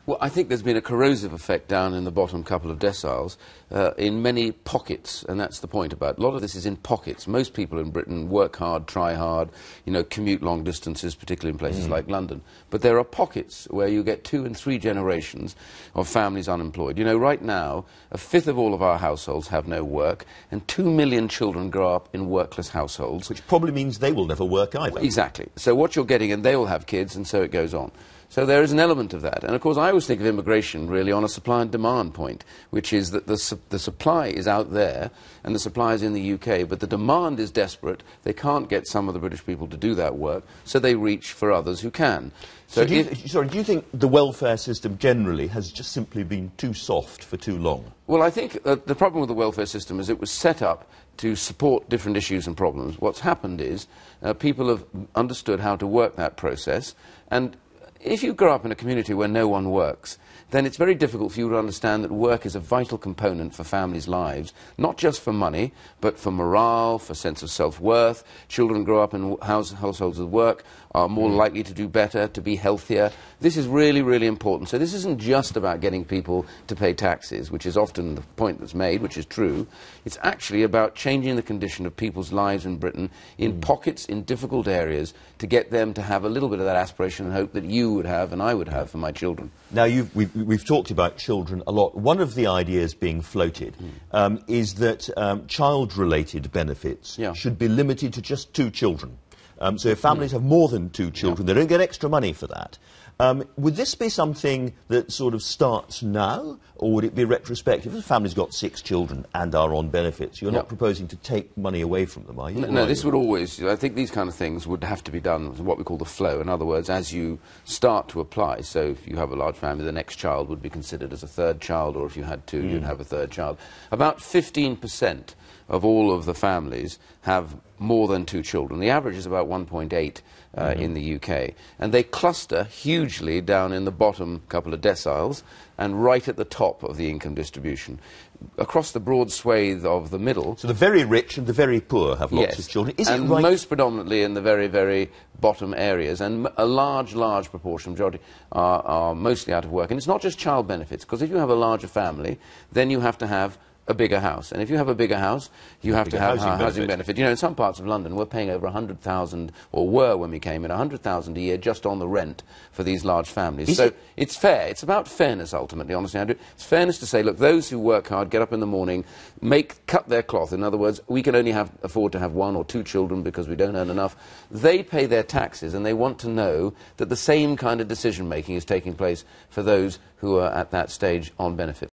Well, I think there's been a corrosive effect down in the bottom couple of deciles in many pockets, and that's the point about it. A lot of this is in pockets. Most people in Britain work hard, try hard, you know, commute long distances, particularly in places like London. But there are pockets where you get 2 and 3 generations of families unemployed. You know, right now, a fifth of all of our households have no work, and 2 million children grow up in workless households. Which probably means they will never work either. Exactly. So what you're getting, and they will have kids, and so it goes on. So there is an element of that. And of course, I always think of immigration really on a supply and demand point, which is that the supply is out there and the supply is in the UK, but the demand is desperate. They can't get some of the British people to do that work, so they reach for others who can. So do you think the welfare system generally has just simply been too soft for too long? Well, I think the problem with the welfare system is it was set up to support different issues and problems. What's happened is people have understood how to work that process, and if you grow up in a community where no one works, then it's very difficult for you to understand that work is a vital component for families' lives, not just for money, but for morale, for sense of self-worth. Children grow up in households with work, are more likely to do better, to be healthier. This is really, really important. So this isn't just about getting people to pay taxes, which is often the point that's made, which is true. It's actually about changing the condition of people's lives in Britain in pockets, in difficult areas, to get them to have a little bit of that aspiration and hope that you would have and I would have for my children. Now, we've talked about children a lot. One of the ideas being floated is that child-related benefits should be limited to just 2 children. So if families have more than 2 children, they don't get extra money for that. Would this be something that sort of starts now, or would it be retrospective? If a family's got 6 children and are on benefits, you're not proposing to take money away from them, are you? No, this would always, I think these kind of things would have to be done what we call the flow. In other words, as you start to apply, so if you have a large family, the next child would be considered as a 3rd child, or if you had 2, you'd have a 3rd child. About 15% of all of the families have more than 2 children. The average is about 1.8 in the UK. And they cluster hugely down in the bottom couple of deciles and right at the top of the income distribution. Across the broad swathe of the middle... So the very rich and the very poor have lots of children. Is and it right? Most predominantly in the very, very bottom areas. And a large, large proportion, majority, are mostly out of work. And it's not just child benefits, because if you have a larger family, then you have to have a bigger house. And if you have a bigger house, you have to have housing benefit. You know, in some parts of London, we're paying over 100,000, or were when we came in, 100,000 a year just on the rent for these large families. So it's fair. It's about fairness, ultimately, honestly, Andrew. It's fairness to say, look, those who work hard, get up in the morning, cut their cloth. In other words, we can only afford to have 1 or 2 children because we don't earn enough. They pay their taxes, and they want to know that the same kind of decision-making is taking place for those who are at that stage on benefit.